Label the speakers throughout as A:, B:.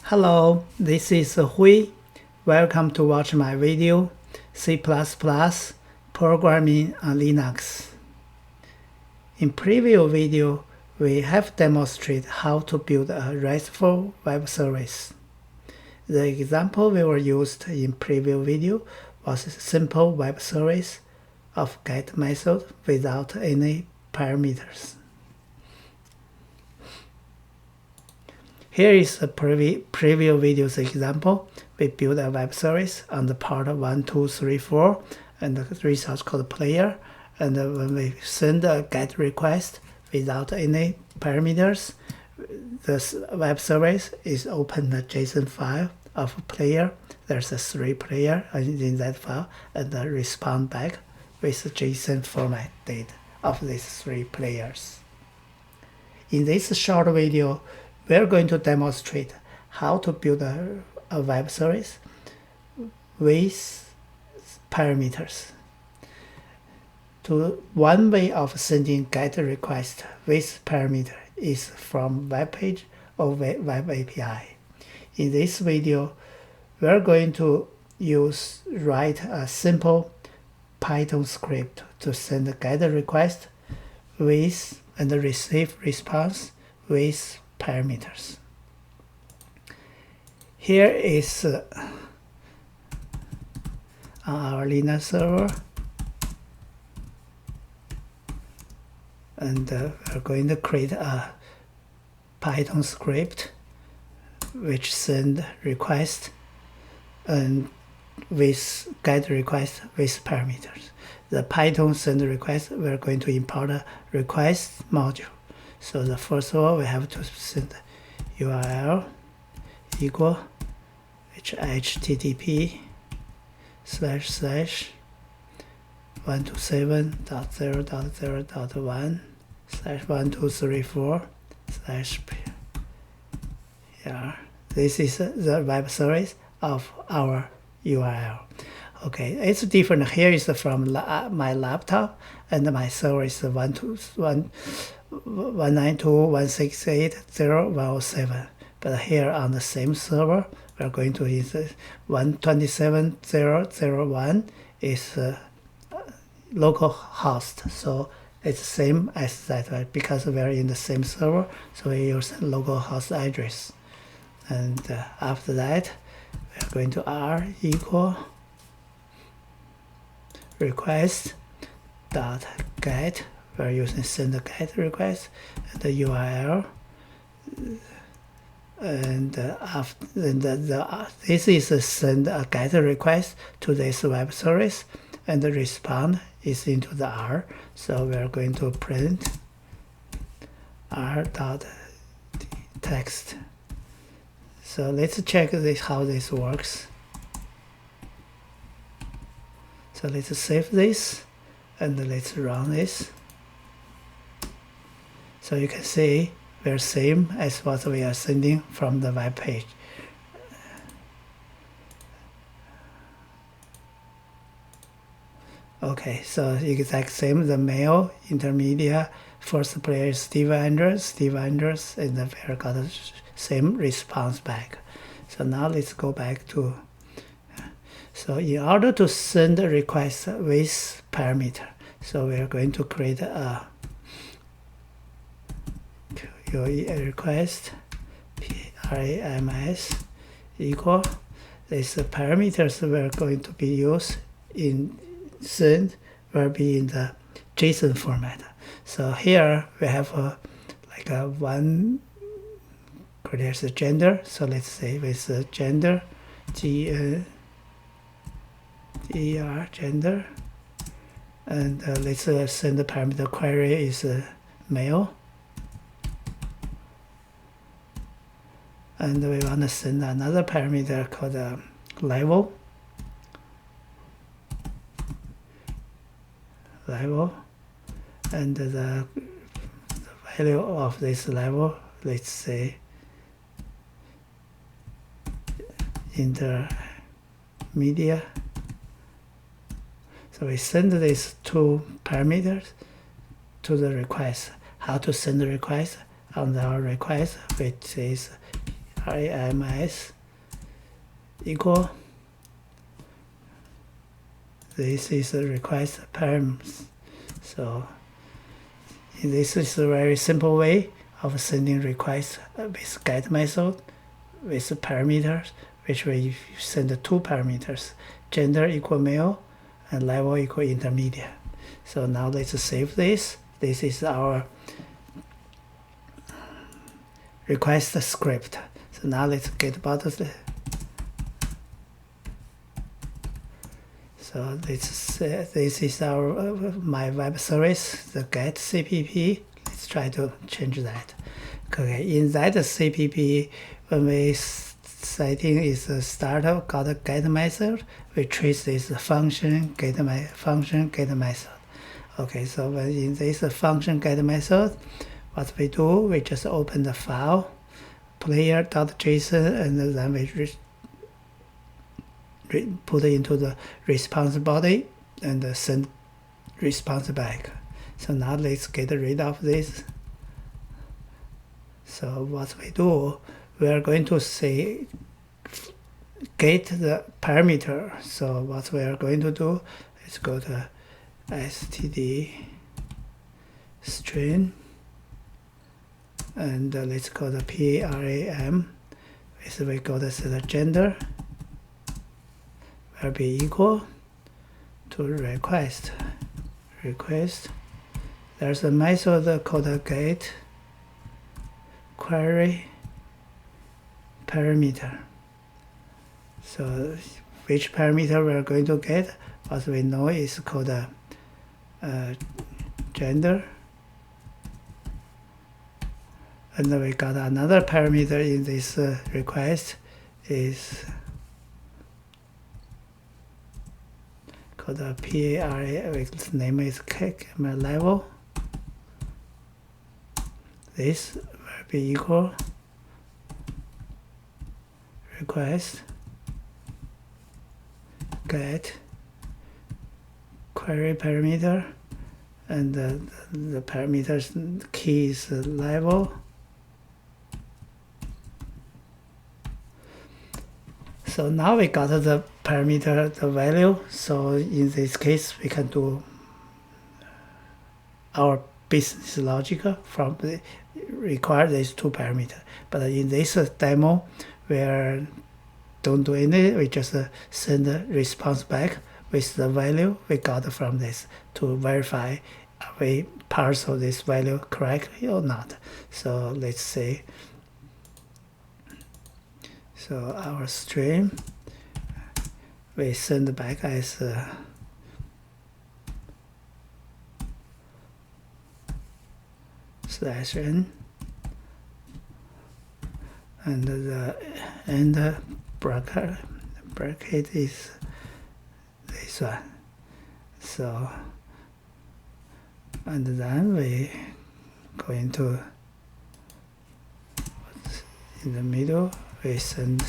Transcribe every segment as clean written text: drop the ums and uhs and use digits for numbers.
A: Hello, this is Hui. Welcome to watch my video, C++ Programming on Linux. In previous video, we have demonstrated how to build a Restful web service. The example we were used in previous video was a simple web service of get method without any parameters. Here is a preview video's example. We build a web service on the part 1, 2, 3, 4, and the resource called player. And when we send a GET request without any parameters, this web service is open a JSON file of player. There's a 3 player in that file, and respond back with the JSON format data of these 3 players. In this short video, we're going to demonstrate how to build a web service with parameters. One way of sending GET request with parameter is from web page or web API. In this video, we're going to write a simple Python script to send a GET request with and receive response with parameters. Here is our Linux server, and we're going to create a Python script which send request and with GET request with parameters. The Python send request, we're going to import a request module. So the first of all, we have to send URL equal http //127.0.1/1234/. This is the web service of our URL. Okay, it's different. Here is from my laptop, and my server is 192.168.0.107. But here on the same server, we're going to use 127.0.0.1 is local host. So it's same as that, right? Because we're in the same server, so we use local host address. And after that, we're going to R equal request dot get. We're using send a GET request and the URL, and this is a send a GET request to this web service, and the respond is into the R. So we're going to print R dot text. So let's check how this works. So let's save this and let's run this. So you can see we're same as what we are sending from the web page. Okay, so exact same, the mail, intermediate, first player is Steve Andrews, and then we got the same response back. So now let's go back to, so in order to send a request with parameter, so we are going to create a request params equal this parameters we're going to be used in send will be in the JSON format. So here we have like a one, there's a gender. So let's say with gender gender, and let's send the parameter query is male. And we want to send another parameter called level, and the value of this level, let's say intermediate. So we send these 2 parameters to the request. How to send the request? On our request, which is rams equal. This is a request params. So this is a very simple way of sending requests with get method with parameters, which we send two parameters, gender equal male and level equal intermediate. So now let's save this. This is our request script. So now let's get about it. So this is our my web service, the get CPP. Let's try to change that. Okay, in that CPP, when we setting is a starter got a get method, we trace this function get method. Okay, so when in this function get method, what we do, we just open the file player.json, and then we put it into the response body and send response back. So now let's get rid of this. So what we do, we are going to say get the parameter. So what we are going to do is go to std string, and let's call the param. So we go to set the gender will be equal to request. There's a method called get query parameter. So which parameter we are going to get, what we know is called gender. And we got another parameter in this request is called para, its name is camera level. This will be equal request get query parameter, and the parameters key is level. So now we got the parameter, the value. So in this case, we can do our business logic from the require these two parameters. But in this demo, we don't do anything. We just send a response back with the value we got from this to verify we parse this value correctly or not. So let's say, so our stream we send back as /n, and the end bracket is this one. So and then we go into in the middle, we send.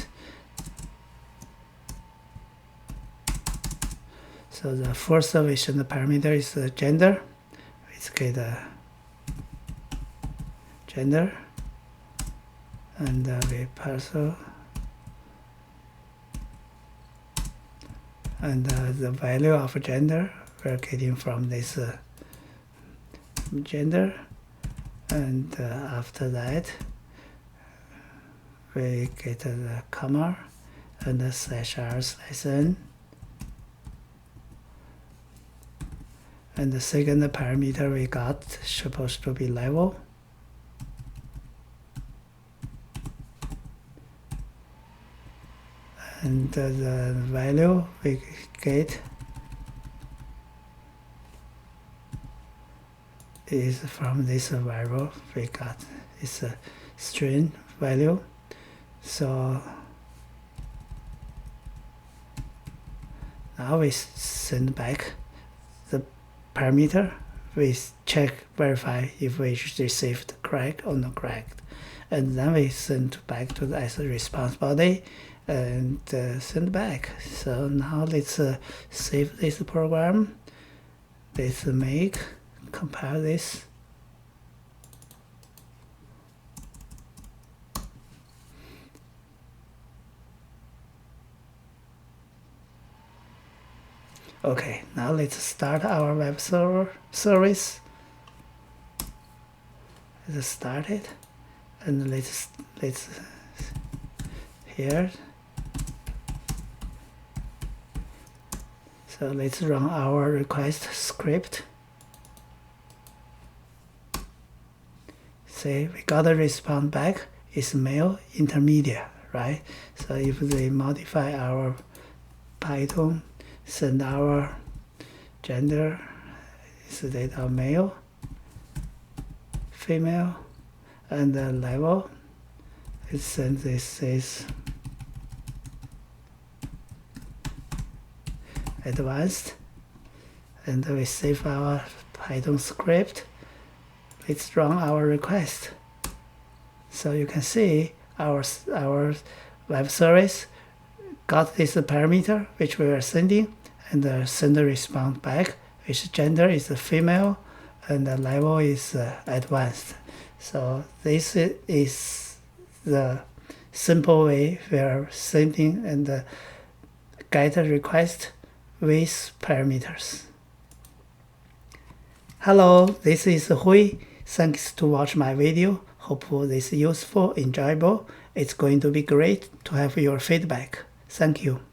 A: So the first we send the parameter is the gender. Let's get the gender, and we parcel, and the value of gender we're getting from this gender, and after that we get the comma and the /r/n, and the second parameter we got supposed to be level. And the value we get is from this variable we got. It's a string value. So now we send back the parameter. We check, verify if we received correct or not correct, and then we send back to the as a response body and send back. So now let's save this program. Let's compile this. Okay, now let's start our web server service. Let's start it, and let's here. So let's run our request script. See, we got a response back. It's male intermediate, right? So if they modify our Python, send our gender is data male, female, and the level is send this is advanced, and we save our Python script. Let's run our request. So you can see our web service got this parameter which we are sending, and the sender response back, which gender is female and the level is advanced. So this is the simple way we are sending and get a request with parameters. Hello, this is Hui. Thanks to watch my video. Hope this is useful, enjoyable. It's going to be great to have your feedback. Thank you.